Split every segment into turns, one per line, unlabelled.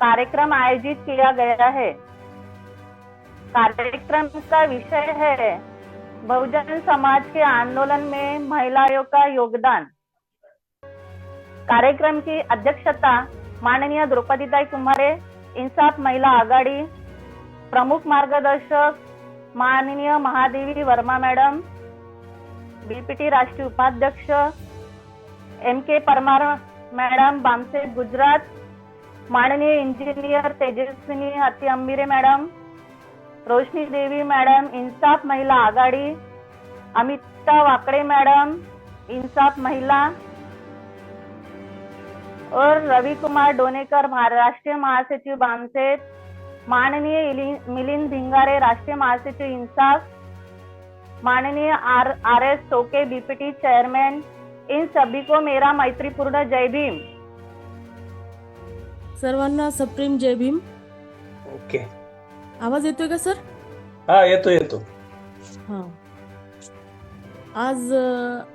कार्यक्रम आयोजित किया गया है। कार्यक्रम का विषय है बहुजन समाज के आंदोलन में महिलाओं का योगदान। कार्यक्रम की अध्यक्षता माननीय द्रौपदीताई कुम्हारे, इंसाफ महिला आघाड़ी। प्रमुख मार्गदर्शक माननीय महादेवी वर्मा मैडम, बीपीटी राष्ट्रीय उपाध्यक्ष MK परमार मैडम, बामसेठ गुजरात। माननीय इंजीनियर तेजस्विनी अति अंबिरे मैडम, रोशनी देवी मैडम, इंसाफ महिला आघाड़ी। अमिता वाकड़े मैडम, इंसाफ महिला। और रवि कुमार डोनेकर, राष्ट्रीय महासचिव बामसेठ। माननीय मिलिंद भिंगारे, राष्ट्रीय महासचिव इंसाफ। माननीय RS टोके, बीपीटी चेयरमैन। इन सभी को मेरा मैत्रीपूर्ण जय भीम।
सर्वांना सप्रेम जय भीम।
ओके,
आवाज येतोय का सर?
हा येतो.
हा, आज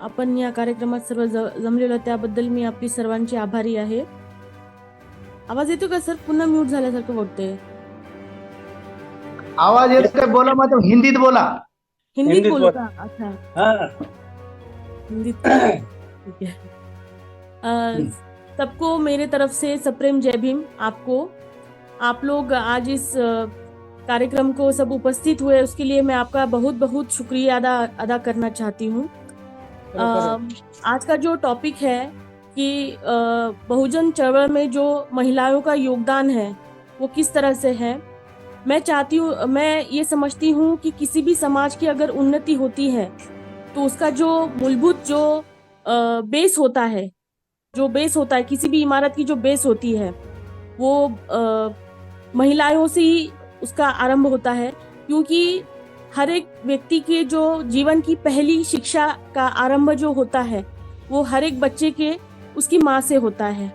आपण या कार्यक्रमात सर्व जमलेलो त्याबद्दल मी आपली सर्वांची आभारी आहे। आवाज येतो का सर? पुन्हा म्यूट झाल्यासारखं वाटतंय।
आवाज येतोय, बोला, मतलब हिंदीत बोला।
हिंदीत बोलू का? अच्छा,
हाँ
हिंदीत ठीक है। सबको मेरे तरफ से सप्रेम जय भीम। आप लोग आज इस कार्यक्रम को सब उपस्थित हुए, उसके लिए मैं आपका बहुत बहुत शुक्रिया अदा करना चाहती हूँ। आज का जो टॉपिक है कि बहुजन चळवळ में जो महिलाओं का योगदान है वो किस तरह से है, मैं ये समझती हूँ कि किसी भी समाज की अगर उन्नति होती है तो उसका जो मूलभूत जो बेस होता है, किसी भी इमारत की जो बेस होती है वो महिलाओं से ही उसका आरंभ होता है। क्योंकि हर एक व्यक्ति के जो जीवन की पहली शिक्षा का आरंभ जो होता है वो हर एक बच्चे के उसकी माँ से होता है।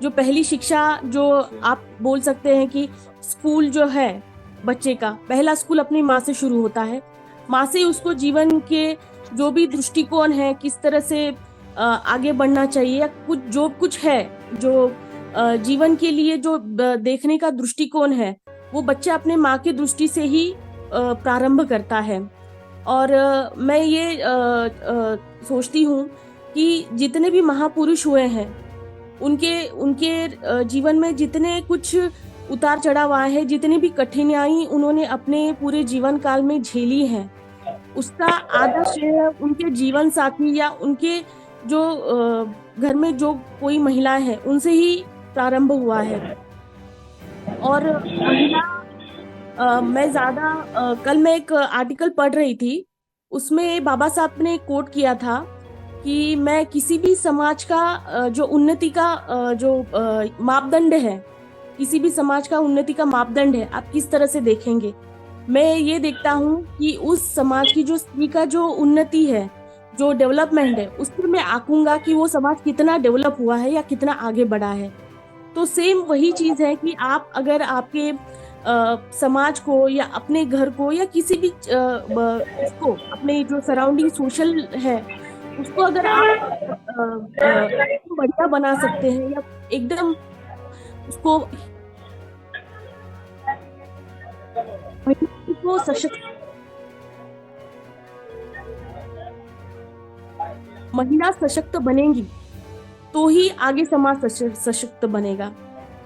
जो पहली शिक्षा, जो आप बोल सकते हैं कि स्कूल जो है बच्चे का पहला स्कूल अपनी माँ से शुरू होता है। माँ से उसको जीवन के जो भी दृष्टिकोण है, किस तरह से आगे बढ़ना चाहिए, या कुछ है जो जीवन के लिए जो देखने का दृष्टिकोण है वो बच्चा अपने माँ के दृष्टि से ही प्रारंभ करता है। और मैं ये सोचती हूँ कि जितने भी महापुरुष हुए हैं उनके जीवन में जितने कुछ उतार चढ़ाव आए हैं, जितनी भी कठिनाई उन्होंने अपने पूरे जीवन काल में झेली है, उसका आधा श्रेय उनके जीवन साथी या उनके जो घर में जो कोई महिला है उनसे ही प्रारंभ हुआ है। और मैं कल मैं एक आर्टिकल पढ़ रही थी, उसमें बाबा साहब ने कोट किया था कि मैं किसी भी समाज का जो उन्नति का जो मापदंड है, किसी भी समाज का उन्नति का मापदंड है, आप किस तरह से देखेंगे। मैं ये देखता हूँ कि उस समाज की जो स्त्री का जो उन्नति है, जो डेवलपमेंट है, उस पर मैं आंकूंगा कि वो समाज कितना डेवलप हुआ है या कितना आगे बढ़ा है। तो सेम वही चीज है कि आप अगर आपके समाज को या अपने घर को या किसी भी इसको, अपने जो सराउंडिंग सोशल है उसको अगर आप बढ़िया बना सकते हैं या एकदम उसको महिला सशक्त बनेंगी तो ही आगे समाज सशक्त बनेगा।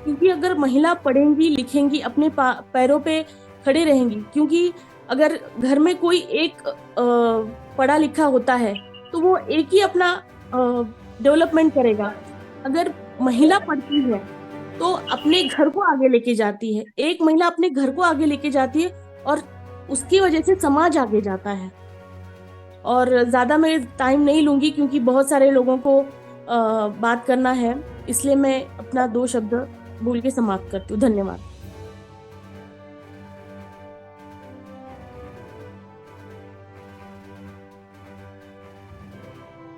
क्योंकि अगर महिला पढ़ेंगी लिखेंगी, अपने पैरों पे खड़े रहेंगी, क्योंकि अगर घर में कोई एक पढ़ा लिखा होता है तो वो एक ही अपना डेवलपमेंट करेगा। अगर महिला पढ़ती है तो अपने घर को आगे लेके जाती है, एक महिला अपने घर को आगे लेके जाती है और उसकी वजह से समाज आगे जाता है। और ज्यादा मैं टाइम नहीं लूंगी क्योंकि बहुत सारे लोगों को बात करना है, इसलिए मैं अपना 2 शब्द बोल के समाप्त करती हूँ। धन्यवाद।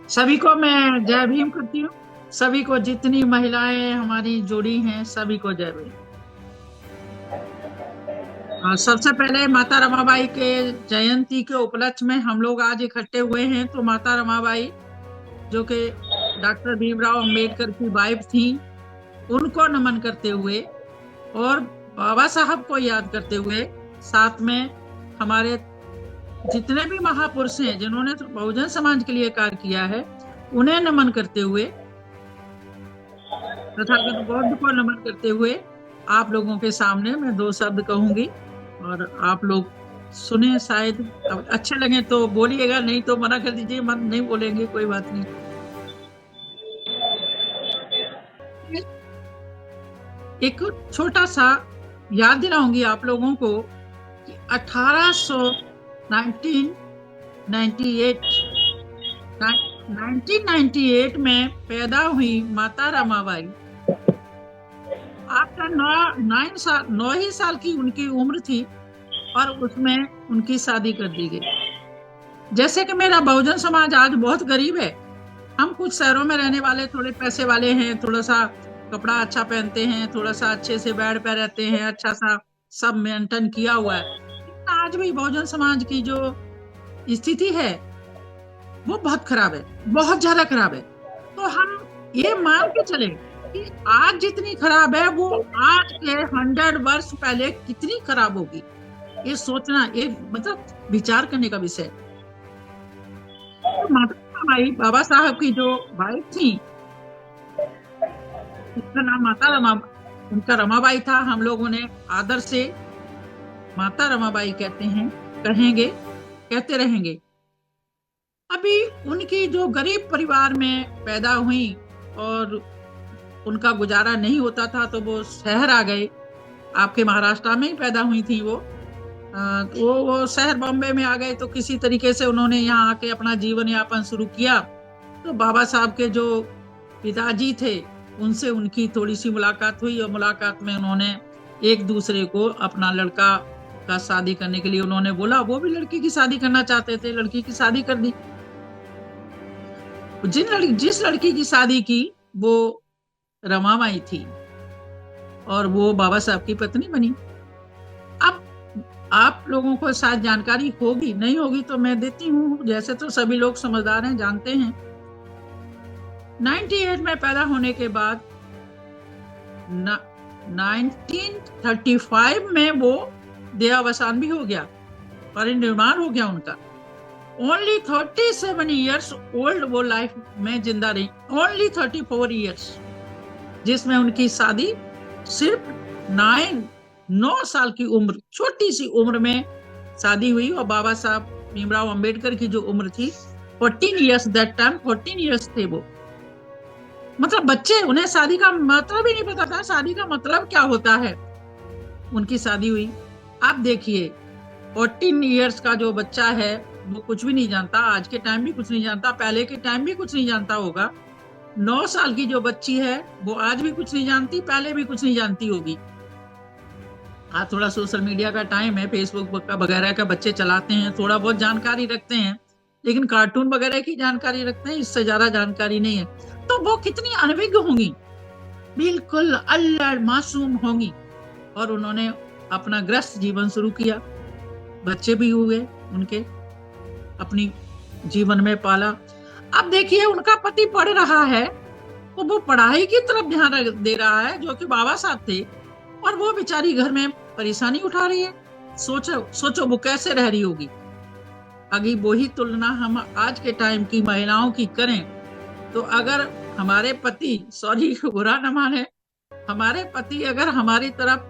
सभी को मैं जय भीम करती हूँ। सभी को, जितनी महिलाएं हमारी जुड़ी हैं, सभी को जय भीम। सबसे पहले माता रमाबाई के जयंती के उपलक्ष्य में हम लोग आज इकट्ठे हुए हैं। तो माता रमाबाई जो कि डॉक्टर भीमराव अंबेडकर की वाइफ थी, उनको नमन करते हुए और बाबा साहब को याद करते हुए साथ में हमारे जितने भी महापुरुष हैं जिन्होंने बहुजन समाज के लिए कार्य किया है उन्हें नमन करते हुए, तथागत बौद्ध को नमन करते हुए आप लोगों के सामने मैं 2 शब्द कहूंगी और आप लोग सुने। शायद अच्छे लगे तो बोलिएगा, नहीं तो मना कर दीजिए, मन नहीं बोलेंगे कोई बात नहीं। एक छोटा सा याद दिलाऊंगी आप लोगों को कि 1998 में पैदा हुई माता रमाबाई, आपका 9 ही साल की उनकी उम्र थी और उसमें उनकी शादी कर दी गई। जैसे कि मेरा बहुजन समाज आज बहुत गरीब है, हम कुछ शहरों में रहने वाले थोड़े पैसे वाले हैं, थोड़ा सा कपड़ा अच्छा पहनते हैं, थोड़ा सा अच्छे से बेड पे रहते हैं, अच्छा सा सब मेंटेन किया हुआ है। आज भी बहुजन समाज की जो स्थिति है वो बहुत खराब है, बहुत ज्यादा खराब है। तो हम ये मान के चले कि आज जितनी खराब है वो आज के 100 वर्ष पहले कितनी खराब होगी, ये सोचना, ये मतलब विचार करने का विषय। तो माता रमाबाई बाबा साहब की जो वाइफ थी, उसका नाम माता उनका रमाबाई था। हम लोगों ने आदर से माता रमाबाई कहते हैं, कहेंगे, कहते रहेंगे। अभी उनकी जो गरीब परिवार में पैदा हुई और उनका गुजारा नहीं होता था तो वो शहर आ गए। आपके महाराष्ट्र में ही पैदा हुई थी वो शहर बॉम्बे में आ गए। तो किसी तरीके से उन्होंने यहाँ आके अपना जीवन यापन शुरू किया। तो बाबा साहब के जो पिताजी थे उनसे उनकी थोड़ी सी मुलाकात हुई और मुलाकात में उन्होंने एक दूसरे को अपना लड़का का शादी करने के लिए उन्होंने बोला। वो भी लड़की की शादी करना चाहते थे, लड़की की शादी कर दी। जिस लड़की की शादी की वो रमाबाई थी और वो बाबा साहब की पत्नी बनी। अब आप लोगों को शायद जानकारी होगी, नहीं होगी तो मैं देती हूँ, जैसे तो सभी लोग समझदार हैं, जानते हैं। 98 में पैदा होने के बाद 1935 में वो देहावसान भी हो गया, परिनिर्वाण हो गया उनका। ओनली 37 ईयर्स ओल्ड वो लाइफ में जिंदा रही, ओनली 34 ईयर्स, जिसमें उनकी शादी सिर्फ 9 साल की उम्र, छोटी सी उम्र में शादी हुई। और बाबा साहब भीमराव अंबेडकर की जो उम्र थी 14 ईयर्स, दैट टाइम 14 ईयर्स थे वो। मतलब बच्चे, उन्हें शादी का मतलब ही नहीं पता था, शादी का मतलब क्या होता है। उनकी शादी हुई। आप देखिए 14 ईयर्स का जो बच्चा है वो कुछ भी नहीं जानता, आज के टाइम भी कुछ नहीं जानता, पहले के टाइम भी कुछ नहीं जानता होगा। 9 साल की जो बच्ची है वो आज भी कुछ नहीं जानती, पहले भी कुछ नहीं जानती होगी। आज थोड़ा सोशल मीडिया का टाइम है, फेसबुक का वगैरह का बच्चे चलाते हैं, थोड़ा बहुत जानकारी रखते हैं, लेकिन कार्टून वगैरह की जानकारी रखते हैं, इससे ज्यादा जानकारी नहीं है। तो वो कितनी अनभिज्ञ होंगी, बिल्कुल अल्लड़ मासूम होंगी। और उन्होंने अपना गृहस्थ जीवन शुरू किया, बच्चे भी हुए उनके, अपनी जीवन में पाला। अब देखिए उनका पति पढ़ रहा है तो वो पढ़ाई की तरफ ध्यान दे रहा है, जो कि बाबा साहब थे, और वो बेचारी घर में परेशानी उठा रही है। सोचो वो कैसे रह रही होगी। अगर वही तुलना हम आज के टाइम की महिलाओं की करें तो अगर हमारे पति, सॉरी बुरा न माने, हमारे पति अगर हमारी तरफ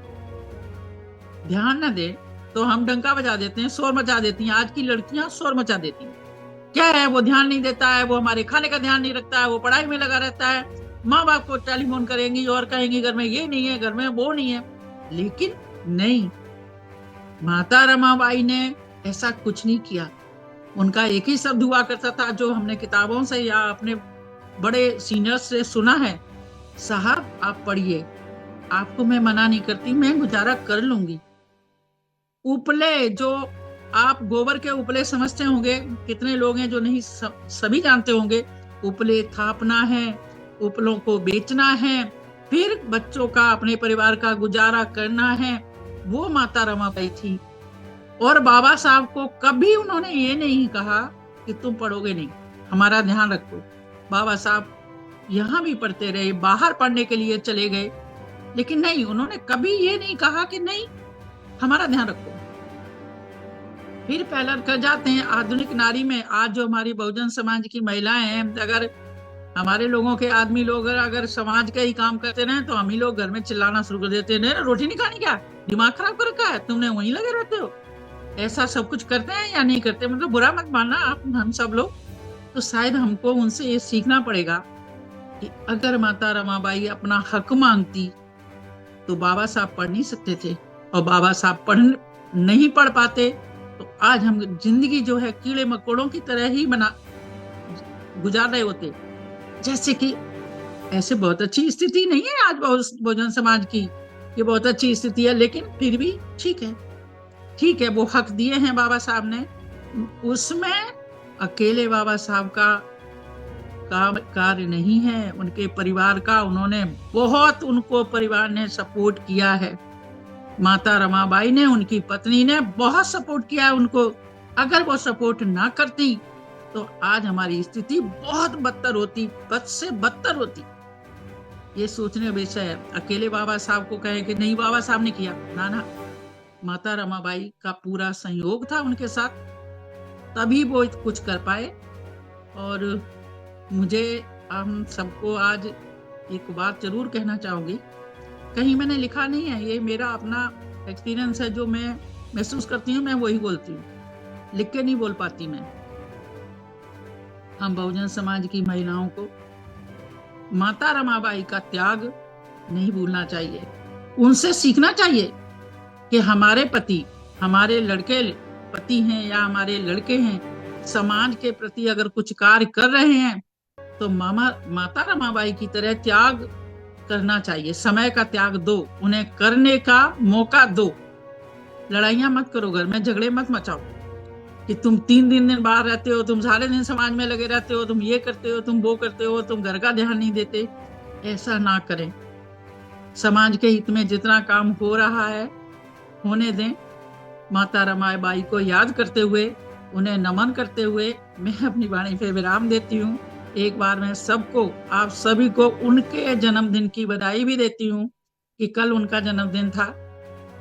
ध्यान न दे तो हम डंका बजा देते हैं, शोर मचा देती हैं। आज की लड़कियां शोर मचा देती हैं। क्या है, वो ध्यान नहीं देता है, वो हमारे खाने का ध्यान नहीं रखता है, वो पढ़ाई में लगा रहता है, माँ बाप को टेलीफोन करेंगी और कहेंगी घर में ये नहीं है, घर में वो नहीं है। लेकिन नहीं, माता रमाबाई ने ऐसा कुछ नहीं किया। उनका एक ही शब्द हुआ करता था, जो हमने किताबों से या अपने बड़े सीनियर्स से सुना है, साहब आप पढ़िए, आपको मैं मना नहीं करती, मैं गुजारा कर लूंगी। उपले, जो आप गोबर के उपले समझते होंगे, कितने लोग हैं जो नहीं, सभी जानते होंगे। उपले थापना है, उपलों को बेचना है, फिर बच्चों का, अपने परिवार का गुजारा करना है, वो माता रमाबाई थी। और बाबा साहब को कभी उन्होंने ये नहीं कहा कि तुम पढ़ोगे नहीं, हमारा ध्यान रखो। बाबा साहब यहाँ भी पढ़ते रहे, बाहर पढ़ने के लिए चले गए, लेकिन नहीं, उन्होंने कभी ये नहीं कहा कि नहीं हमारा ध्यान रखो। फिर पहले कर जाते हैं आधुनिक नारी में। आज जो हमारी बहुजन समाज की महिलाएं हैं, अगर हमारे लोगों के आदमी लोग अगर समाज का ही काम करते रहे तो हम ही लोग घर में चिल्लाना शुरू कर देते हैं, रोटी नहीं खानी क्या, दिमाग खराब कर रखा है, तुमने वहीं लगे रहते हो। ऐसा सब कुछ करते हैं या नहीं करते, मतलब बुरा मत मानना आप, हम सब लोग। तो शायद हमको उनसे ये सीखना पड़ेगा कि अगर माता रमाबाई अपना हक मांगती तो बाबा साहब पढ़ नहीं सकते थे, और बाबा साहब नहीं पढ़ पाते तो आज हम जिंदगी जो है कीड़े मकोड़ों की तरह ही गुजार रहे होते। जैसे कि ऐसे बहुत अच्छी स्थिति नहीं है आज बहुजन समाज की, ये बहुत अच्छी स्थिति है, लेकिन फिर भी ठीक है, वो हक दिए हैं बाबा साहब ने। उसमें अकेले बाबा साहब का कार्य नहीं है, उनके परिवार का, उन्होंने बहुत, उनको परिवार ने सपोर्ट किया है। माता रमाबाई ने, उनकी पत्नी ने बहुत सपोर्ट किया है उनको। अगर वो सपोर्ट ना करती तो आज हमारी स्थिति बहुत बदतर होती, बद से बदतर होती। ये सोचने का विषय है। अकेले बाबा साहब को कहे कि नहीं बाबा साहब ने किया, ना, माता रमाबाई का पूरा सहयोग था उनके साथ, तभी वो कुछ कर पाए। और मुझे हम सबको आज एक बात जरूर कहना चाहूंगी, कहीं मैंने लिखा नहीं है, ये मेरा अपना एक्सपीरियंस है, जो मैं महसूस करती हूँ मैं वही बोलती हूँ, लिख के नहीं बोल पाती मैं। हम बहुजन समाज की महिलाओं को माता रमाबाई का त्याग नहीं भूलना चाहिए, उनसे सीखना चाहिए कि हमारे पति, हमारे लड़के पति हैं या हमारे लड़के हैं, समाज के प्रति अगर कुछ कार्य कर रहे हैं तो माता रमाबाई की तरह त्याग करना चाहिए। समय का त्याग दो, उन्हें करने का मौका दो। लड़ाइयां मत करो, घर में झगड़े मत मचाओ कि तुम 3 दिन बाहर रहते हो, तुम सारे दिन समाज में लगे रहते हो, तुम ये करते हो, तुम वो करते हो, तुम घर का ध्यान नहीं देते। ऐसा ना करें। समाज के हित में जितना काम हो रहा है होने दें। माता रमाबाई को याद करते हुए, उन्हें नमन करते हुए मैं अपनी वाणी पे विराम देती हूँ। एक बार मैं सबको, आप सभी को उनके जन्मदिन की बधाई भी देती हूँ कि कल उनका जन्मदिन था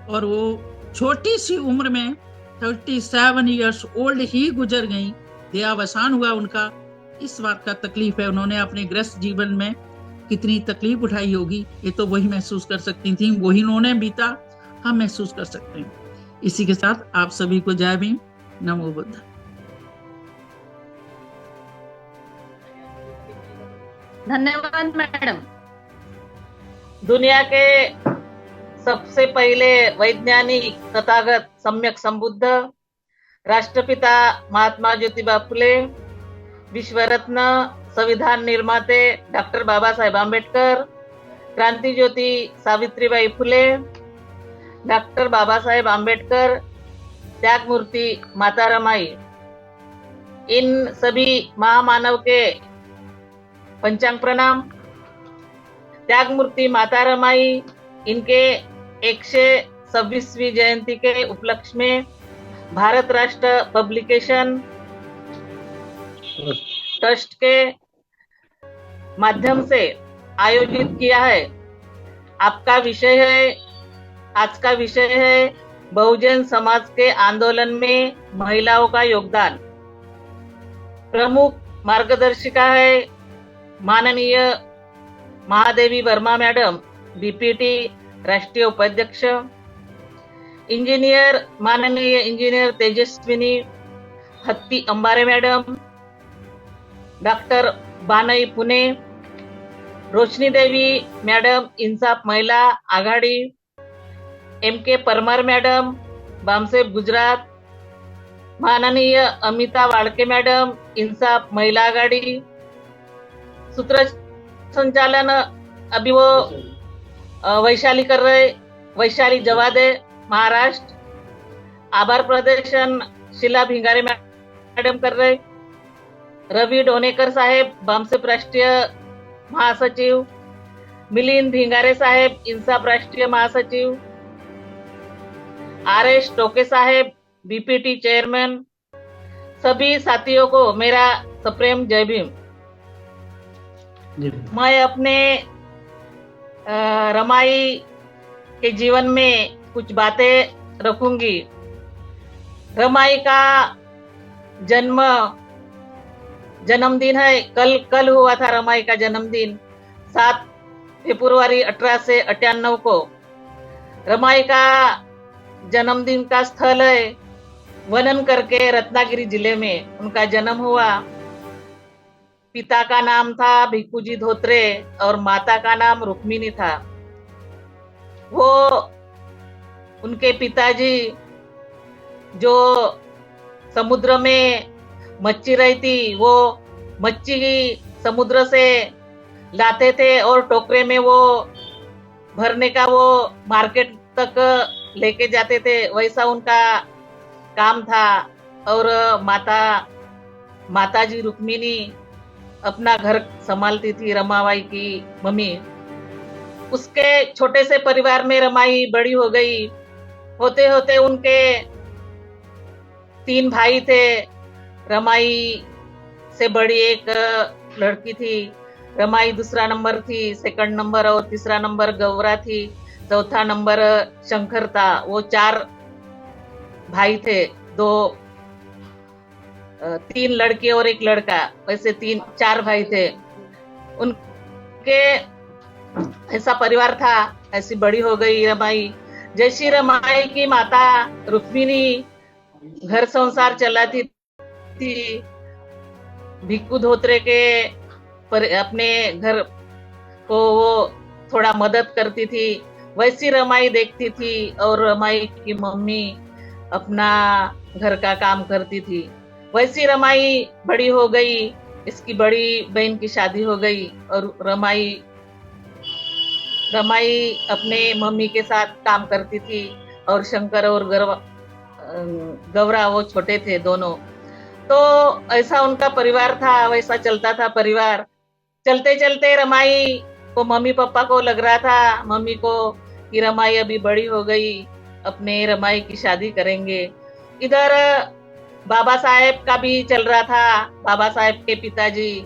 और वो छोटी सी उम्र में 37 इयर्स ओल्ड ही गुजर गई, देहावसान हुआ उनका। इस बात का तकलीफ है, उन्होंने अपने ग्रस्त जीवन में कितनी तकलीफ उठाई होगी, ये तो वही महसूस कर सकती थी, वही उन्होंने बीता, हम महसूस कर सकते हैं। इसी के साथ आप सभी को जय भीम, नमो बुद्ध।
धन्यवाद मैडम।
दुनिया के सबसे पहले वैज्ञानिक तथागत सम्यक संबुद्ध राष्ट्रपिता महात्मा ज्योतिबा फुले, विश्व रत्न संविधान निर्माते डॉक्टर बाबा साहेब आंबेडकर, क्रांति ज्योति सावित्रीबाई फुले, डॉक्टर बाबा साहेब आंबेडकर, त्याग मूर्ति माता रमाई, इन सभी महामानव के पंचांग प्रणाम। त्याग मूर्ति माता रमाई, इनके 126वीं जयंती के उपलक्ष्य में भारत राष्ट्र पब्लिकेशन ट्रस्ट के माध्यम से आयोजित किया है। आपका विषय है, आज का विषय है बहुजन समाज के आंदोलन में महिलाओं का योगदान। प्रमुख मार्गदर्शिका है माननीय महादेवी वर्मा मैडम, बीपीटी राष्ट्रीय उपाध्यक्ष। इंजीनियर माननीय इंजीनियर तेजस्विनी हत्ती अंबारे मैडम, डॉक्टर बानई पुणे, रोशनी देवी मैडम इंसाफ महिला आघाड़ी, MK परमार मैडम बामसेब गुजरात, माननीय अमिता वाड़के मैडम इंसाफ महिला आघाड़ी। सूत्र संचालन अभी वो वैशाली कर रहे, वैशाली जवादे महाराष्ट्र। आभार प्रदर्शन शीला भिंगारे मैडम कर रहे। रवि डोनेकर साहेब बामसेब राष्ट्रीय महासचिव, मिलिंद भिंगारे साहेब इंसाफ राष्ट्रीय महासचिव, RS टोके साहेब बीपीटी चेयरमैन। सभी साथियों को मेरा सप्रेम जय भीम। मैं अपने रमाई के जीवन में कुछ बातें रखूंगी। रमाई का जन्मदिन है, कल हुआ था रमाई का जन्मदिन 7 फरवरी 1898 को। रमाई का जन्मदिन का स्थल है वनन करके रत्नागिरी जिले में उनका जन्म हुआ। पिता का नाम था भिक्खूजी धोत्रे और माता का नाम रुक्मिणी था। वो उनके पिताजी जो समुद्र में मच्छी रहती वो मच्छी समुद्र से लाते थे और टोकरे में वो भरने का वो मार्केट तक लेके जाते थे, वैसा उनका काम था। और माताजी रुक्मिणी अपना घर संभालती थी, रमाबाई की मम्मी। उसके छोटे से परिवार में रमाई बड़ी हो गई। होते होते उनके 3 भाई थे। रमाई से बड़ी एक लड़की थी, रमाई दूसरा नंबर थी, सेकंड नंबर और तीसरा नंबर गौरा थी, चौथा नंबर शंकर था। वो 4 भाई थे, 3 लड़के और एक लड़का, वैसे 4 भाई थे। उनके ऐसा परिवार था, ऐसी बड़ी हो गई रमाई। जैसी रमाई की माता रुक्मिणी घर संसार चलाती थी, भिक्खू धोत्रे के अपने घर को वो थोड़ा मदद करती थी, वैसी रमाई देखती थी। और रमाई की मम्मी अपना घर का काम करती थी। वैसी रमाई बड़ी हो गई। इसकी बड़ी बहन की शादी हो गई और रमाई अपने मम्मी के साथ काम करती थी। और शंकर और गौरा वो छोटे थे दोनों। तो ऐसा उनका परिवार था, वैसा चलता था परिवार। चलते चलते रमाई को मम्मी पापा को लग रहा था, मम्मी को, कि रमाई अभी बड़ी हो गई, अपने रमाई की शादी करेंगे। इधर बाबा साहेब का भी चल रहा था। बाबा साहेब के पिताजी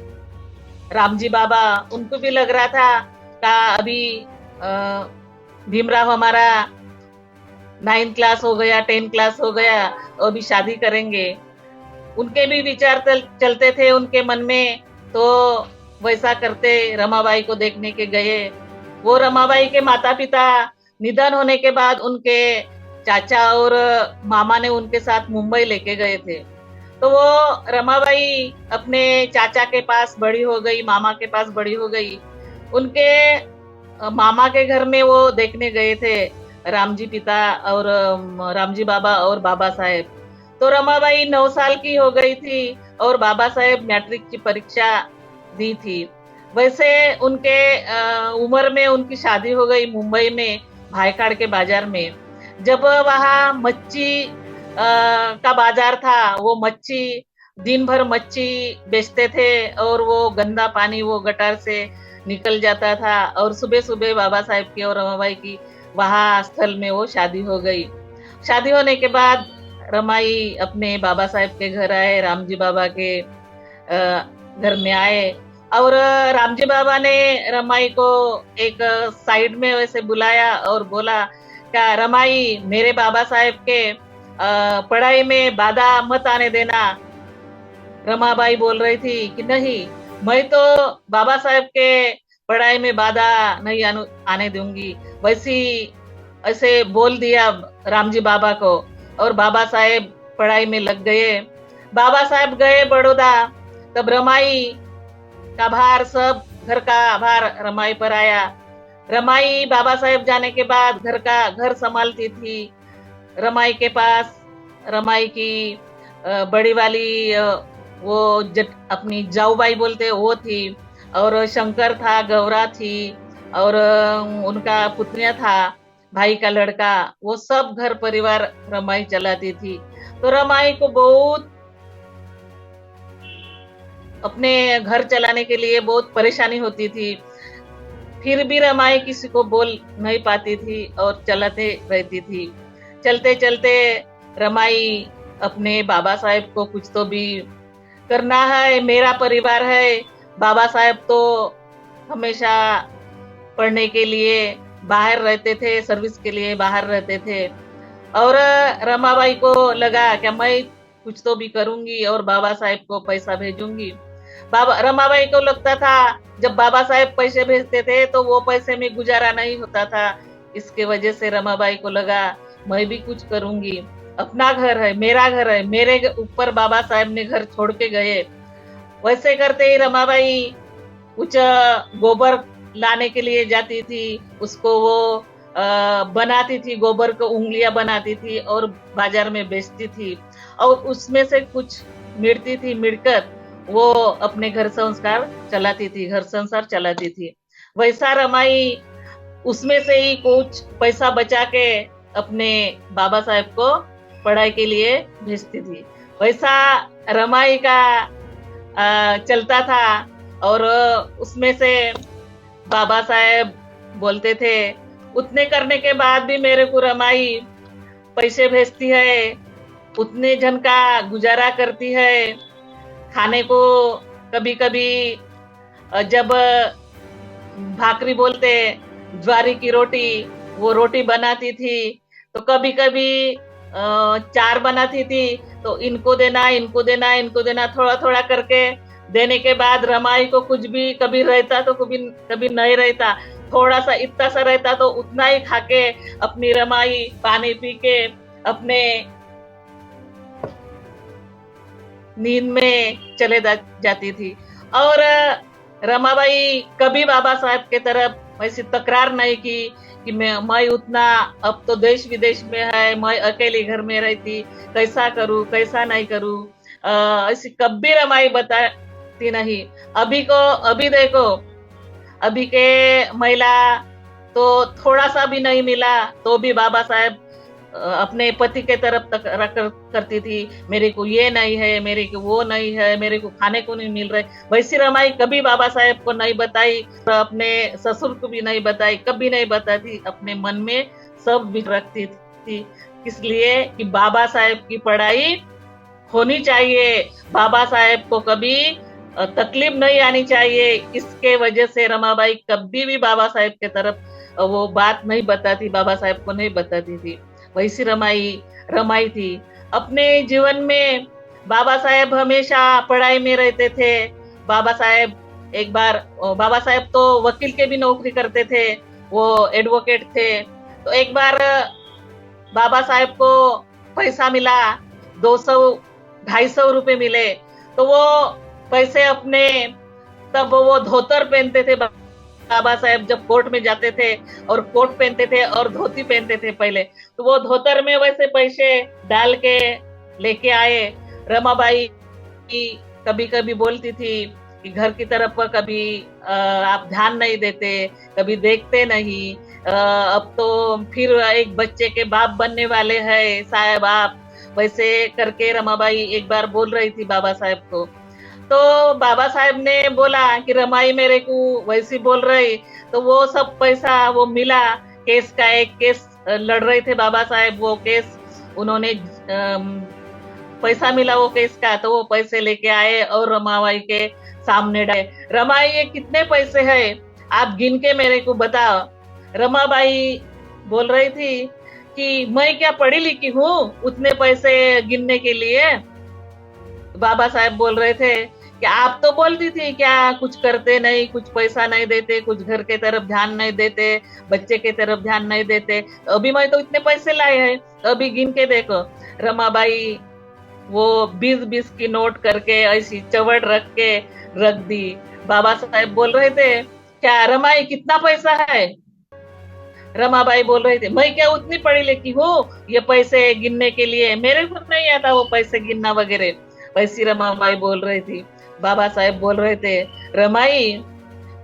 रामजी बाबा, उनको भी लग रहा था का अभी भीमराव हमारा 9th क्लास हो गया, 10th क्लास हो गया, अभी शादी करेंगे। उनके भी विचार चलते थे उनके मन में। तो वैसा करते रमाबाई को देखने के गए। वो रमाबाई के माता पिता निधन होने के बाद उनके चाचा और मामा ने उनके साथ मुंबई लेके गए थे। तो वो रमाबाई अपने चाचा के पास बड़ी हो गई, मामा के पास बड़ी हो गई। उनके मामा के घर में वो देखने गए थे रामजी पिता और रामजी बाबा और बाबा साहेब। तो रमाबाई 9 साल की हो गई थी और बाबा साहेब मैट्रिक की परीक्षा दी थी। वैसे उनके उम्र में उनकी शादी हो गई मुंबई में भाईकाड़ के बाजार में। जब वहाँ मच्छी का बाजार था, वो मच्छी दिन भर मच्छी बेचते थे और वो गंदा पानी वो गटार से निकल जाता था। और सुबह सुबह बाबा साहेब की और रमाबाई की वहाँ स्थल में वो शादी हो गई। शादी होने के बाद रमाई अपने बाबा साहेब के घर आए, रामजी बाबा के घर में आए। और रामजी बाबा ने रमाई को एक साइड में वैसे बुलाया और बोला क्या रमाई, मेरे बाबा साहेब के पढ़ाई में बाधा मत आने देना। रमाबाई बोल रही थी कि नहीं, मैं तो बाबा साहेब के पढ़ाई में बाधा नहीं आने दूंगी। वैसी ऐसे बोल दिया रामजी बाबा को और बाबा साहेब पढ़ाई में लग गए। बाबा साहेब गए बड़ौदा, तब रमाई का भार, सब घर का भार रमाई पर आया। रमाई बाबा साहेब जाने के बाद घर संभालती थी। रमाई के पास रमाई की बड़ी वाली वो अपनी जाऊबाई बोलते वो थी, और शंकर था, गौरा थी, और उनका पुतनिया था, भाई का लड़का। वो सब घर परिवार रमाई चलाती थी। तो रमाई को बहुत अपने घर चलाने के लिए बहुत परेशानी होती थी। फिर भी रमाई किसी को बोल नहीं पाती थी और चलाते रहती थी। चलते चलते रमाई अपने बाबा साहेब को कुछ तो भी करना है, मेरा परिवार है। बाबा साहेब तो हमेशा पढ़ने के लिए बाहर रहते थे, सर्विस के लिए बाहर रहते थे। और रमाबाई को लगा कि मैं कुछ तो भी करूंगी और बाबा साहेब को पैसा भेजूंगी। रमाबाई को लगता था जब बाबा साहेब पैसे भेजते थे तो वो पैसे में गुजारा नहीं होता था। इसके वजह से रमाबाई को लगा मैं भी कुछ करूंगी, अपना घर है, मेरे ऊपर बाबा साहेब ने घर छोड़ के गए। वैसे करते ही रमाबाई कुछ गोबर लाने के लिए जाती थी, उसको वो बनाती थी, गोबर को उंगलियां बनाती थी और बाजार में बेचती थी और उसमें से कुछ मिलती थी, मिलकर वो अपने घर संसार चलाती थी। वैसा रमाई उसमें से ही कुछ पैसा बचा के अपने बाबा साहेब को पढ़ाई के लिए भेजती थी। वैसा रमाई का चलता था और उसमें से बाबा साहेब बोलते थे उतने करने के बाद भी मेरे को रमाई पैसे भेजती है, उतने जन का गुजारा करती है। खाने को कभी कभी जब भाकरी बोलते ज्वारी की रोटी, वो रोटी बनाती थी तो कभी कभी 4 बनाती थी तो इनको देना थोड़ा थोड़ा करके देने के बाद रमाई को कुछ भी कभी रहता तो कभी नहीं रहता, थोड़ा सा इतना सा रहता तो उतना ही खाके अपनी रमाई पानी पी के अपने नींद में चले जाती थी। और रमाबाई कभी बाबा साहब के तरफ वैसी तकरार नहीं की कि मैं उतना, अब तो देश विदेश में है, मैं अकेले घर में रहती, कैसा करूं कैसा नहीं करूं, ऐसी कभी रमाई बताती नहीं। अभी देखो, अभी के महिला तो थोड़ा सा भी नहीं मिला तो भी बाबा साहब अपने पति के तरफ तक करती थी, मेरे को ये नहीं है, मेरे को वो नहीं है, मेरे को खाने को नहीं मिल रहा। वैसी रमाई कभी बाबा साहेब को नहीं बताई, अपने ससुर को भी नहीं बताई, कभी नहीं बताती, अपने मन में सब भी रखती थी। इसलिए कि बाबा साहेब की पढ़ाई होनी चाहिए, बाबा साहेब को कभी तकलीफ नहीं आनी चाहिए। इसके वजह से रमाबाई कभी भी बाबा साहेब के तरफ वो बात नहीं बताती, बाबा साहेब को नहीं बताती थी। वैसी रमाई थी। अपने जीवन में बाबा साहेब हमेशा पढ़ाई में रहते थे। बाबा साहेब तो वकील के भी नौकरी करते थे, वो एडवोकेट थे। तो एक बार बाबा साहेब को पैसा मिला, 200-250 रुपए मिले, तो वो पैसे अपने, तब वो धोतर पहनते थे बाबा साहेब जब कोर्ट में जाते थे, और कोट पहनते थे और धोती पहनते थे पहले, तो वो धोतर में वैसे पैसे डाल के लेके आए। रमाबाई कभी कभी बोलती थी कि घर की तरफ कभी आप ध्यान नहीं देते, कभी देखते नहीं, अब तो फिर एक बच्चे के बाप बनने वाले हैं साहब आप, वैसे करके रमाबाई एक बार बोल रही थी बाबा साहेब को। तो बाबा साहेब ने बोला कि रमाई मेरे को वैसी बोल रही, तो वो सब पैसा वो मिला। केस का एक केस लड़ रहे थे बाबा साहेब, वो केस उन्होंने पैसा मिला वो केस का, तो वो पैसे लेके आए और रमाबाई के सामने डाले। रमाई ये कितने पैसे है आप गिन के मेरे को बताओ। रमाबाई बोल रही थी कि मैं क्या पढ़ी लिखी हूँ उतने पैसे गिनने के लिए। बाबा साहेब बोल रहे थे कि आप तो बोलती थी क्या कुछ करते नहीं, कुछ पैसा नहीं देते, कुछ घर के तरफ ध्यान नहीं देते, बच्चे के तरफ ध्यान नहीं देते, अभी मैं तो इतने पैसे लाए हैं, अभी गिन के देखो। रमाबाई वो 20-20 की नोट करके ऐसी चवड़ रख दी। बाबा साहेब बोल रहे थे क्या रमाई कितना पैसा है? रमाबाई बोल रही थी मैं क्या उतनी पढ़ी लिखी हूँ ये पैसे गिनने के लिए, मेरे को नहीं आता वो पैसे गिनना वगैरह। वैसी रमाबाई बोल रही थी। बाबा साहेब बोल रहे थे रमाई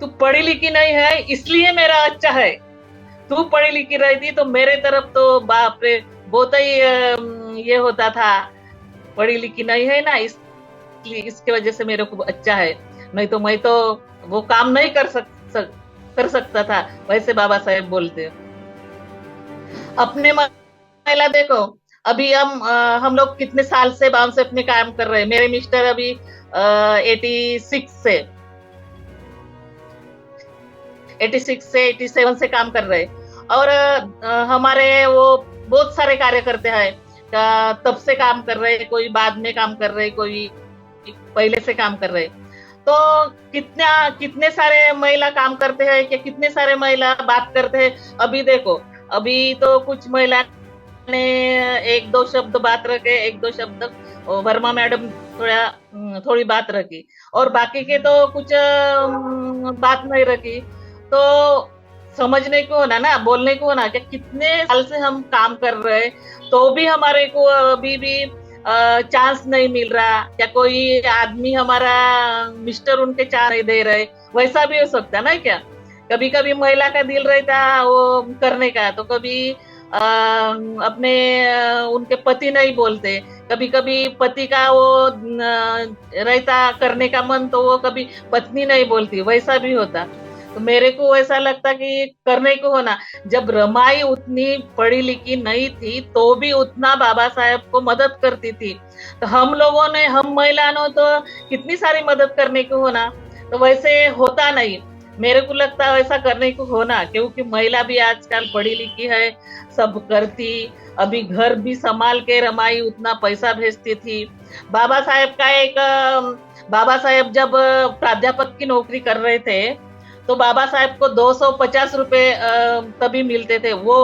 तू पढ़ी लिखी नहीं है इसलिए मेरा अच्छा है, तू पढ़ी लिखी रहती तो मेरे तरफ तो बाप रे बहुत ही ये होता था, पढ़ी लिखी नहीं है ना इसलिए इसके वजह से मेरे को अच्छा है, नहीं तो मैं तो वो काम नहीं कर सकता था। वैसे बाबा साहेब बोलते। अपने महिला देखो, अभी हम लोग कितने साल से बाम से अपने काम कर रहे हैं। मेरे मिस्टर अभी 86 से 86 से 87 से काम कर रहे हैं। और हमारे वो बहुत सारे कार्यकर्ता है, तब से काम कर रहे, कोई बाद में काम कर रहे, कोई पहले से काम कर रहे। तो कितने सारे महिला काम करते हैं कि कितने सारे महिला बात करते हैं। अभी देखो, अभी तो कुछ महिला ने एक दो शब्द बात रखे, एक दो शब्द वर्मा मैडम थोड़ी बात रखी, और बाकी के तो कुछ बात नहीं रखी। तो समझने को होना ना, बोलने को होना कि कितने साल से हम काम कर रहे हैं, तो भी हमारे को अभी भी चांस नहीं मिल रहा। क्या कोई आदमी हमारा मिस्टर उनके चांस नहीं दे रहे, वैसा भी हो सकता है ना। क्या कभी कभी महिला का दिल रहता वो करने का, तो कभी अपने उनके पति नहीं बोलते, कभी कभी पति का वो रहता करने का मन, तो वो कभी पत्नी नहीं बोलती, वैसा भी होता। तो मेरे को ऐसा लगता कि करने को होना। जब रमाई उतनी पढ़ी लिखी नहीं थी तो भी उतना बाबा साहेब को मदद करती थी, तो हम लोगों ने, हम महिला ने तो कितनी सारी मदद करने को होना। तो वैसे होता नहीं, मेरे को लगता है वैसा करने को होना, क्योंकि महिला भी आजकल पढ़ी लिखी है, सब करती। अभी घर भी संभाल के रमाई उतना पैसा भेजती थी। बाबा साहेब का एक, बाबा साहेब जब प्राध्यापक की नौकरी कर रहे थे तो बाबा साहेब को 250 रुपए तभी मिलते थे वो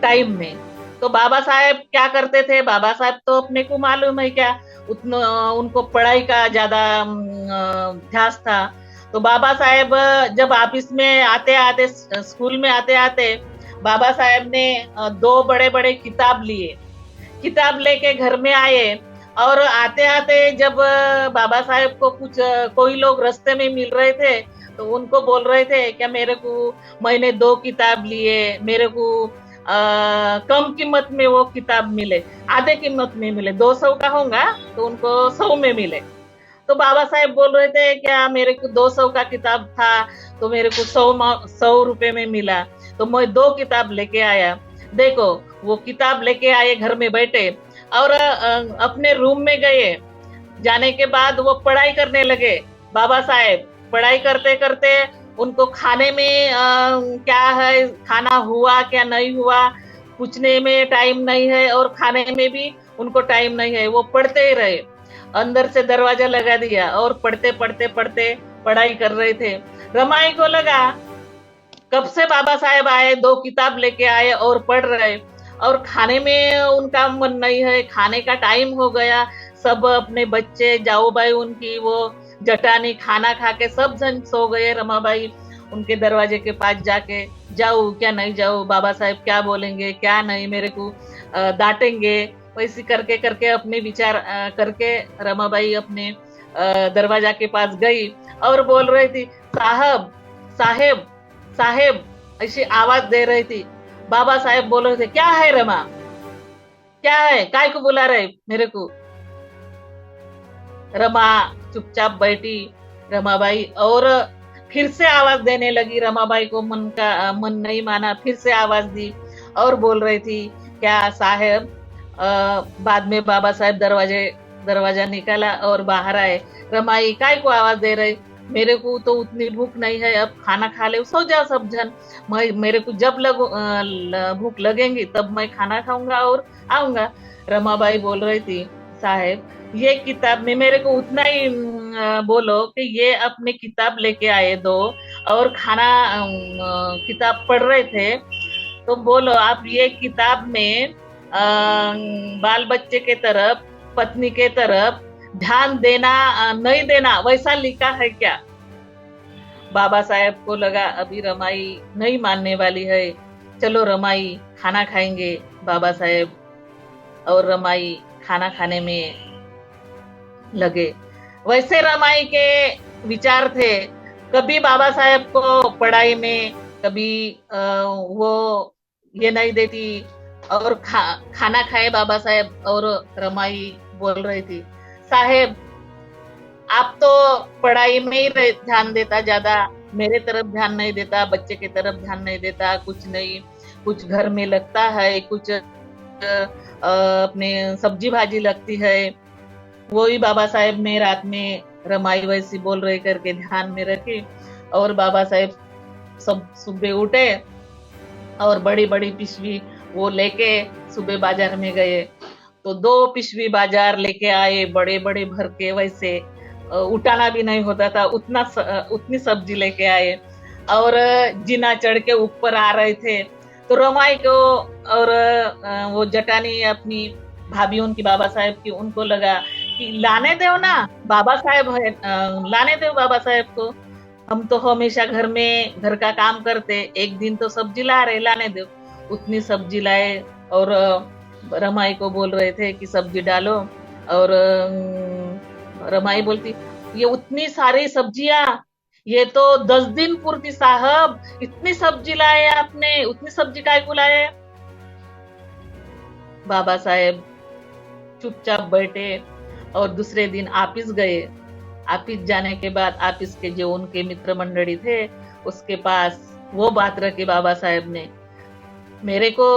टाइम में। तो बाबा साहेब क्या करते थे, बाबा साहेब तो अपने को मालूम है क्या, उतना उनको पढ़ाई का ज्यादा ध्यास था। तो बाबा साहेब जब ऑफिस में आते आते, स्कूल में आते आते, बाबा साहेब ने 2 बड़े बड़े किताब लिए, किताब लेके घर में आए। और आते आते जब बाबा साहेब को कोई लोग रास्ते में मिल रहे थे तो उनको बोल रहे थे क्या, मेरे को, मैंने 2 किताब लिए, मेरे को कम कीमत में वो किताब मिले, आधे कीमत में मिले, 200 का होगा तो उनको 100 में मिले। तो बाबा साहेब बोल रहे थे क्या, मेरे को 200 का किताब था तो मेरे को 100 रुपए में मिला, तो मैं 2 किताब लेके आया। देखो, वो किताब लेके आए, घर में बैठे और अपने रूम में गए। जाने के बाद वो पढ़ाई करने लगे। बाबा साहेब पढ़ाई करते करते उनको खाने में क्या है, खाना हुआ क्या नहीं हुआ, पूछने में टाइम नहीं है और खाने में भी उनको टाइम नहीं है, वो पढ़ते ही रहे। अंदर से दरवाजा लगा दिया और पढ़ते पढ़ते पढ़ते पढ़ाई कर रहे थे। रमाई को लगा कब से बाबा साहेब आए, 2 किताब लेके आए और पढ़ रहे, और खाने में उनका मन नहीं है, खाने का टाइम हो गया। सब अपने बच्चे, जाओ भाई उनकी वो जटानी खाना खा के सब जन सो गए। रमाबाई उनके दरवाजे के पास जाके, जाओ क्या नहीं जाओ, बाबा साहेब क्या बोलेंगे क्या नहीं, मेरे को डांटेंगे, वैसे करके करके अपने विचार करके रमाबाई अपने दरवाजा के पास गई और बोल रही थी, साहब साहेब साहेब, ऐसी आवाज दे रही थी। बाबा साहेब बोल रहे थे, क्या है रमा, क्या है, काय को बुला रहे मेरे को। रमा चुपचाप बैठी, रमाबाई, और फिर से आवाज देने लगी। रमाबाई को मन नहीं माना, फिर से आवाज दी और बोल रही थी, क्या साहेब। बाद में बाबा साहेब दरवाजा निकाला और बाहर आए। रमाई काय को आवाज दे रही, मेरे को तो उतनी भूख नहीं है, अब खाना खा ले, सो जाओ सब जन, मेरे को जब भूख लगेंगी तब मैं खाना खाऊंगा और आऊंगा। रमाबाई बोल रही थी, साहेब ये किताब में मेरे को उतना ही बोलो कि ये अपने किताब लेके आए 2 और खाना किताब पढ़ रहे थे, तो बोलो आप ये किताब में बाल बच्चे के तरफ, पत्नी के तरफ ध्यान देना नहीं देना, वैसा लिखा है क्या। बाबा साहेब को लगा अभी रमाई नहीं मानने वाली है, चलो रमाई खाना खाएंगे। बाबा साहेब और रमाई खाना खाने में लगे। वैसे रमाई के विचार थे, कभी बाबा साहेब को पढ़ाई में, कभी वो ये नहीं देती, और खाना खाए बाबा साहेब। और रमाई बोल रही थी, साहेब आप तो पढ़ाई में ही ध्यान देता ज्यादा, मेरे तरफ ध्यान नहीं देता, बच्चे की तरफ ध्यान नहीं देता, कुछ नहीं, कुछ घर में लगता है, कुछ अपने सब्जी भाजी लगती है। वही बाबा साहेब में रात में रमाई वैसी बोल रहे करके ध्यान में रखे और बाबा साहेब सब सुबह उठे और बड़ी बड़ी पिशवी वो लेके सुबह बाजार में गए, तो 2 पिशवी बाजार लेके आए बड़े बड़े भर के, वैसे उठाना भी नहीं होता था उतनी सब्जी लेके आए और जीना चढ़ के ऊपर आ रहे थे। तो रमाई को और वो जटानी अपनी भाभी उनकी बाबा साहेब की, उनको लगा कि लाने दो ना, बाबा साहेब है, लाने दो बाबा साहेब को, हम तो हमेशा घर में घर का काम करते, एक दिन तो सब्जी ला रहे, लाने दो। उतनी सब्जी लाए और रमाई को बोल रहे थे कि सब्जी डालो, और रमाई बोलती ये उतनी सारी सब्जियां, ये तो 10 दिन पूर्ति साहब, इतनी सब्जी लाए आपने, उतनी सब्जी काय को लाए? बाबा साहेब चुपचाप बैठे और दूसरे दिन ऑफिस गए। ऑफिस जाने के बाद ऑफिस के जो उनके मित्र मंडली थे उसके पास वो बात रखी बाबा साहेब ने, मेरे को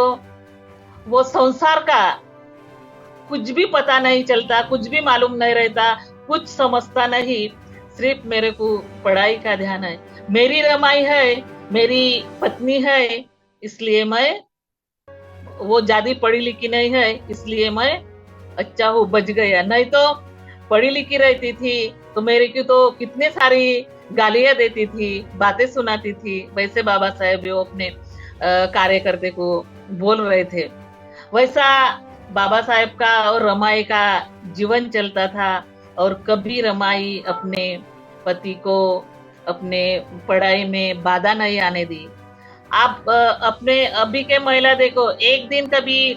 वो संसार का कुछ भी पता नहीं चलता, कुछ भी मालूम नहीं रहता, कुछ समझता नहीं, सिर्फ मेरे को पढ़ाई का ध्यान है। मेरी रमाई है, मेरी पत्नी है, इसलिए मैं, वो ज्यादा पढ़ी लिखी नहीं है इसलिए मैं अच्छा हूँ, बच गया, नहीं तो पढ़ी लिखी रहती थी तो मेरे की तो कितने सारी गालियां देती थी, बातें सुनाती थी। वैसे बाबा साहेब वो अपने कार्यकर्ते को बोल रहे थे। वैसा बाबा साहेब का और रमाई का जीवन चलता था और कभी रमाई अपने पति को अपने पढ़ाई में बाधा नहीं आने दी। आप अपने अभी के महिला देखो, एक दिन कभी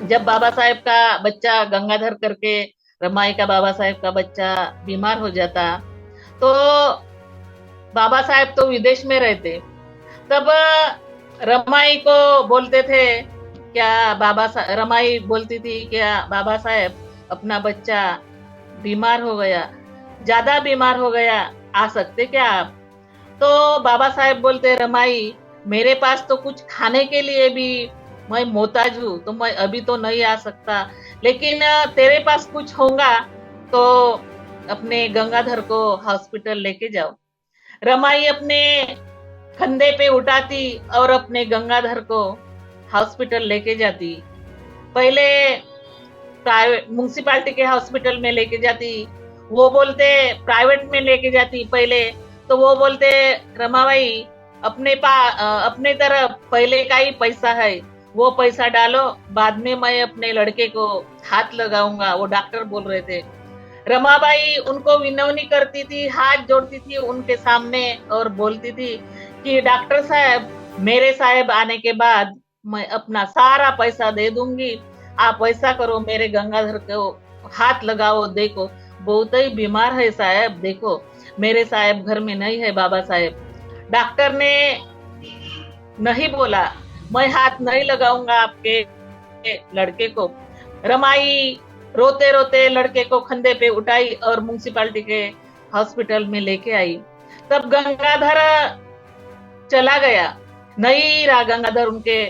जब बाबा साहेब का बच्चा गंगाधर करके रमाई का बाबा साहेब का बच्चा बीमार हो जाता, तो बाबा साहेब तो विदेश में रहते, तब रमाई को बोलते थे क्या रमाई बोलती थी क्या बाबा साहेब अपना बच्चा बीमार हो गया, ज्यादा बीमार हो गया, आ सकते क्या आप? तो बाबा साहेब बोलते रमाई मेरे पास तो कुछ खाने के लिए भी मैं मोहताज हूँ, तो मैं अभी तो नहीं आ सकता, लेकिन तेरे पास कुछ होगा तो अपने गंगाधर को हॉस्पिटल लेके जाओ। रमाई अपने कंधे पे उठाती और अपने गंगाधर को हॉस्पिटल लेके जाती। पहले प्राइवेट म्युनिसिपालिटी के हॉस्पिटल में लेके जाती, वो बोलते प्राइवेट में लेके जाती पहले, तो वो बोलते रमाबाई अपने तरफ पहले का ही पैसा है, वो पैसा डालो, बाद में मैं अपने लड़के को हाथ लगाऊंगा, वो डॉक्टर बोल रहे थे। रमाबाई उनको विनवनी करती थी, हाथ जोड़ती थी उनके सामने और बोलती थी कि डॉक्टर साहब मेरे साहब आने के बाद मैं अपना सारा पैसा दे दूंगी, आप ऐसा करो मेरे गंगाधर को हाथ लगाओ, देखो बहुत ही बीमार है साहब, देखो मेरे साहब घर में नहीं है बाबा साहब। डॉक्टर ने नहीं बोला मैं हाथ नहीं लगाऊंगा आपके लड़के को। रमाई रोते रोते लड़के को कंधे पे उठाई और म्युनिसिपालिटी के हॉस्पिटल में लेके आई। तब गंगाधर चला गया, नहीं रहा गंगाधर उनके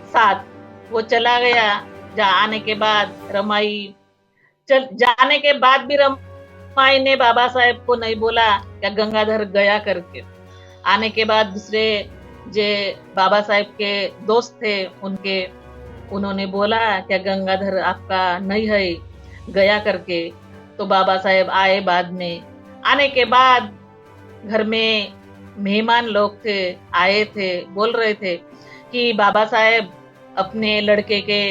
साथ, वो चला गया। जाने के बाद जाने के बाद भी रमाई ने बाबा साहेब को नहीं बोला क्या गंगाधर गया करके। आने के बाद दूसरे जे बाबा साहेब के दोस्त थे उन्होंने बोला क्या गंगाधर आपका नहीं है गया करके। तो बाबा साहेब आए बाद में। आने के बाद घर में मेहमान लोग थे, आए थे, बोल रहे थे कि बाबा साहेब अपने लड़के के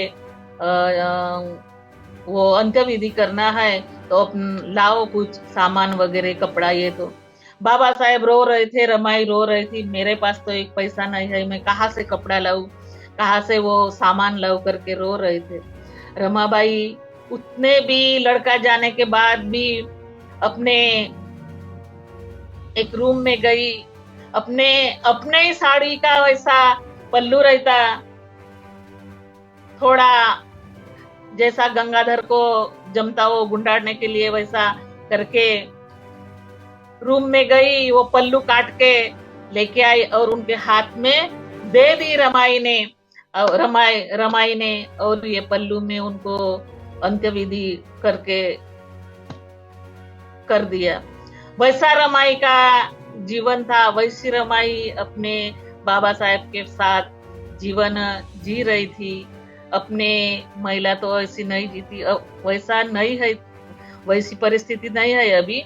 वो अंत्यविधि करना है तो लाओ कुछ सामान वगैरह, कपड़ा, ये तो। बाबा साहेब रो रहे थे, रमाई रो रही थी, मेरे पास तो एक पैसा नहीं है, मैं कहाँ से कपड़ा लाऊं, कहाँ से वो सामान लाऊं करके रो रहे थे। रमाबाई उतने भी लड़का जाने के बाद भी अपने एक रूम में गई, अपने ही साड़ी का वैसा पल्लू रहता, थोड़ा जैसा गंगाधर को जमता हो गुंडाड़ने के लिए वैसा करके रूम में गई, वो पल्लू काट के लेके आई और उनके हाथ में दे दी रमाई ने, और ये पल्लू में उनको अंत्यविधि करके कर दिया। वैसा रमाई का जीवन था वैसी रमाई अपने बाबा साहेब के साथ जीवन जी रही थी। अपने महिला तो ऐसी नहीं जीती, वैसा नहीं है, वैसी परिस्थिति नहीं है अभी।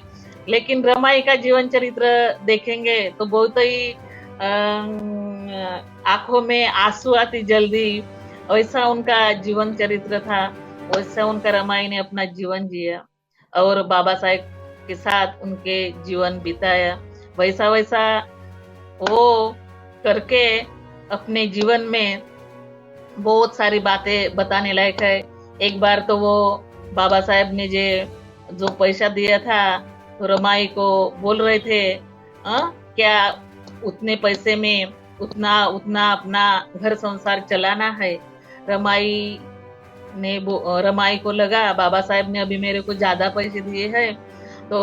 लेकिन रमाई का जीवन चरित्र देखेंगे तो बहुत ही आंखों में आंसू आती जल्दी, वैसा उनका जीवन चरित्र था, वैसा उनका रमाई ने अपना जीवन जिया और बाबा साहेब के साथ उनके जीवन बिताया। वैसा वैसा वो करके अपने जीवन में बहुत सारी बातें बताने लायक है। एक बार तो वो बाबा साहेब ने जो पैसा दिया था तो रमाई को बोल रहे थे, क्या उतने पैसे में उतना अपना घर संसार चलाना है? रमाई को लगा बाबा साहेब ने अभी मेरे को ज्यादा पैसे दिए हैं तो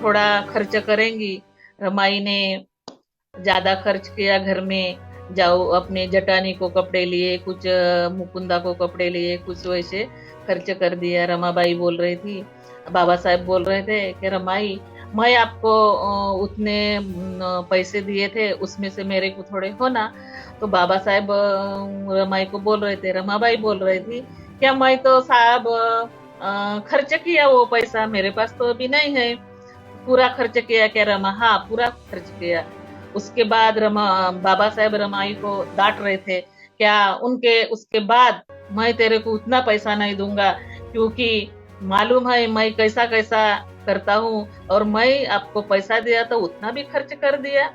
थोड़ा खर्च करेंगी। रमाई ने ज्यादा खर्च किया, घर में जाओ अपने जटानी को कपड़े लिए, कुछ मुकुंदा को कपड़े लिए, कुछ वैसे खर्च कर दिया। रमाबाई बोल रही थी, बाबा साहेब बोल रहे थे कि रमाई मैं आपको उतने पैसे दिए थे उसमें से मेरे को थोड़े हो ना। तो बाबा साहेब रमाई को बोल रहे थे, रमाबाई बोल रही थी क्या मैं तो साहब खर्च किया वो पैसा, मेरे पास तो अभी नहीं है। पूरा खर्च किया क्या रमा? हाँ पूरा खर्च किया। उसके बाद बाबा साहेब रमाई को डांट रहे थे, क्या उसके बाद मैं तेरे को उतना पैसा नहीं दूंगा क्योंकि मालूम है मैं कैसा कैसा करता हूँ और मैं आपको पैसा दिया तो उतना भी खर्च कर दिया।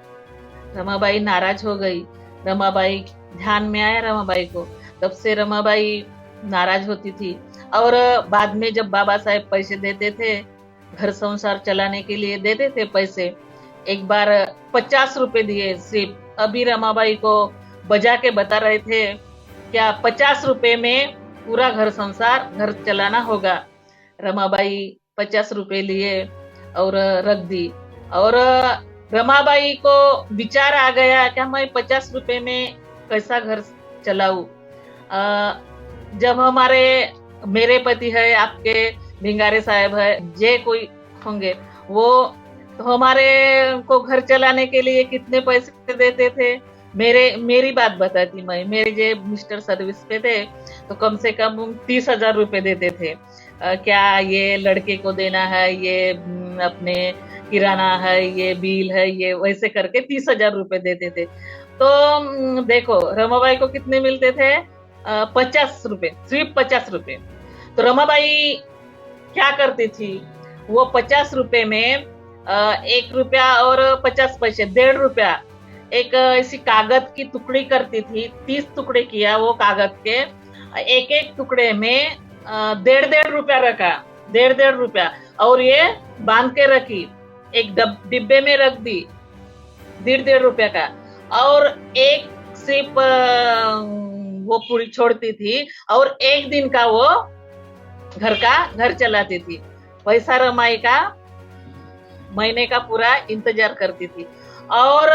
रमाबाई नाराज हो गई। रमाबाई ध्यान में आया रमाबाई को, तब से रमाबाई नाराज होती थी। और बाद में जब बाबा साहेब पैसे देते थे, घर संसार चलाने के लिए देते थे पैसे, एक बार 50 रुपए दिए सिर्फ। अभी रमाबाई को बजा के बता रहे थे क्या 50 रुपए में पूरा घर संसार घर चलाना होगा। रमाबाई 50 रुपए लिए और रख दी। और रमाबाई को विचार आ गया क्या मैं 50 रुपए में कैसा घर चलाऊं। जब मेरे पति है, आपके भिंगारे साहब है, जे कोई होंगे वो तो हमारे को घर चलाने के लिए कितने पैसे देते थे। मेरी बात बताती मैं, मेरे जे मिस्टर सर्विस पे थे तो कम से कम 30,000 रुपए देते थे। क्या ये लड़के को देना है, ये अपने किराना है, ये बिल है, ये वैसे करके 30,000 रुपए देते थे। तो देखो रमाबाई को कितने मिलते थे? 50 रुपए, सिर्फ 50 रुपए। तो रमाबाई क्या करती थी, वो 50 रुपए में 1 रुपया और 50 पैसे, 1.5 रुपया एक ऐसी कागज की टुकड़ी करती थी। 30 टुकड़े किया वो कागज के, एक टुकड़े में 1.5 रुपया रखा, 1.5 रुपया, और ये बांध के रखी, एक डिब्बे में रख दी 1.5 रुपया का। और एक सिर्फ वो पूरी छोड़ती थी और एक दिन का वो घर चलाती थी। वैसा रमाई का महीने का पूरा इंतजार करती थी। और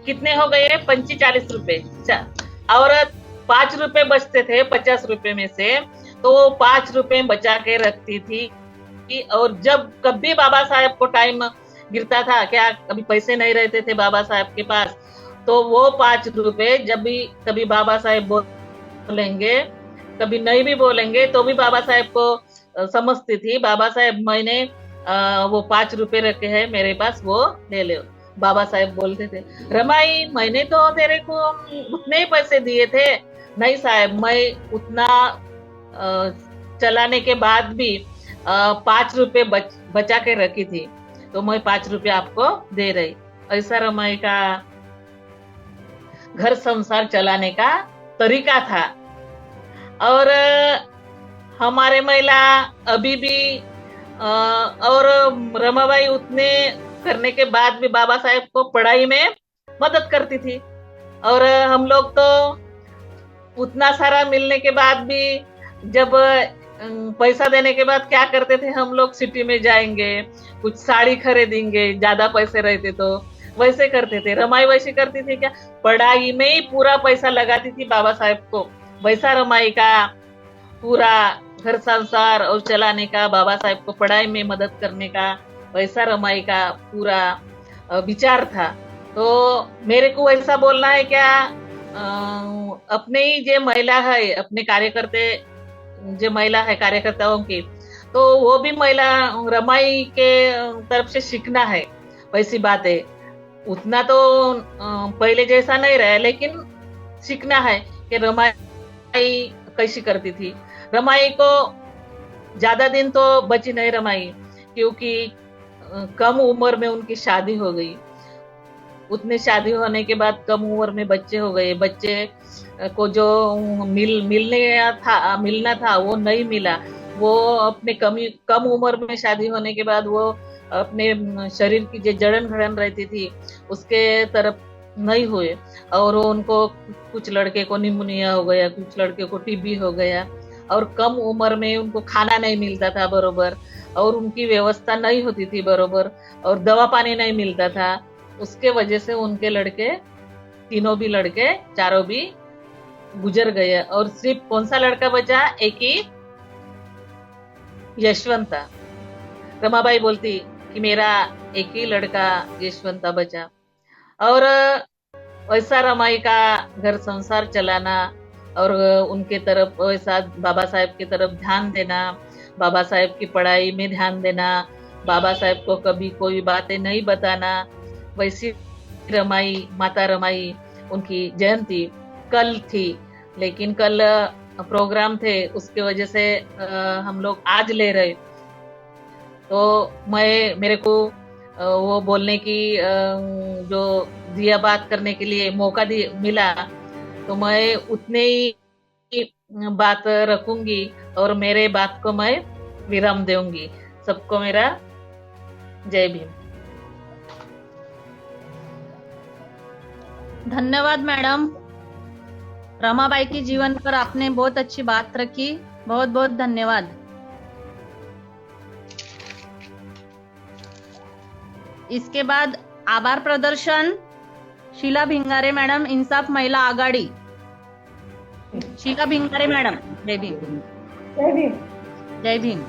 कितने हो गए? 45 रुपए। और 5 रुपए बचते थे 50 रुपए में से, तो वो 5 रुपए बचा के रखती थी। और जब कभी बाबा साहेब को टाइम गिरता था, क्या कभी पैसे नहीं रहते थे बाबा साहेब के पास, तो वो 5 रुपए जब भी कभी बाबा साहेब बोलेंगे, कभी नहीं भी बोलेंगे तो भी बाबा साहेब को समझती थी, बाबा साहेब मैंने वो 5 रुपए रखे हैं मेरे पास, वो ले लो। बाबा साहेब बोलते थे, रमाई मैंने तो तेरे को उतने ही पैसे दिए थे। नहीं साहेब, मैं उतना चलाने के बाद भी 5 रुपए बचा के रखी थी, तो मैं 5 रुपए आपको दे रही। ऐसा रमाई का घर संसार चलाने का तरीका था। और हमारे महिला अभी भी और रमाबाई उतने करने के बाद भी बाबा साहेब को पढ़ाई में मदद करती थी। और हम लोग तो उतना सारा मिलने के बाद भी जब पैसा देने के बाद क्या करते थे, हम लोग सिटी में जाएंगे, कुछ साड़ी खरीदेंगे, ज्यादा पैसे रहते तो वैसे करते थे। रमाई वैसे करती थी क्या, पढ़ाई में ही पूरा पैसा लगाती थी बाबा साहेब को। वैसा रमाई का पूरा घर संसार और चलाने का, बाबा साहेब को पढ़ाई में मदद करने का वैसा रमाई का पूरा विचार था। तो मेरे को ऐसा बोलना है क्या, अपने ही जो महिला है, अपने कार्यकर्ते जो महिला है कार्यकर्ताओं की, तो वो भी महिला रमाई के तरफ से सीखना है। वैसी बात है, उतना तो पहले जैसा नहीं रहा, लेकिन सीखना है कि रमाई कैसी करती थी। रमाई को ज्यादा दिन तो बची नहीं रमाई, क्योंकि कम उम्र में उनकी शादी हो गई। उतने शादी होने के बाद कम उम्र में बच्चे हो गए। बच्चे को जो मिलना था वो नहीं मिला। वो अपने कम उम्र में शादी होने के बाद वो अपने शरीर की जो जड़न घड़न रहती थी उसके तरफ नहीं हुए, और उनको कुछ लड़के को निमोनिया हो गया, कुछ लड़के को टीबी हो गया, और कम उम्र में उनको खाना नहीं मिलता था बरोबर, और उनकी व्यवस्था नहीं होती थी बरोबर, और दवा पानी नहीं मिलता था। उसके वजह से उनके लड़के, तीनों भी लड़के, चारों भी गुजर गए, और सिर्फ कौन सा लड़का बचा, एक ही यशवंता। रमाबाई बोलती कि मेरा एक ही लड़का यशवंता बचा। और वैसा रमाई का घर संसार चलाना, और उनके तरफ वैसा बाबा साहेब की तरफ ध्यान देना, बाबा साहेब की पढ़ाई में ध्यान देना, बाबा साहेब को कभी कोई बातें नहीं बताना। वैसी रमाई, माता रमाई, उनकी जयंती कल थी, लेकिन कल प्रोग्राम थे, उसके वजह से हम लोग आज ले रहे। तो मेरे को वो बोलने की जो दिया बात करने के लिए मौका मिला, तो मैं उतने ही बात रखूंगी और मेरे बात को मैं विराम दूंगी। सबको मेरा जय भीम।
धन्यवाद मैडम। रमाबाई की जीवन पर आपने बहुत अच्छी बात रखी, बहुत बहुत धन्यवाद। इसके बाद आभार प्रदर्शन शीला भिंगारे मैडम, इंसाफ महिला आघाड़ी। शीला भिंगारे मैडम, जय भीम।
जय भीम।
जय भीम।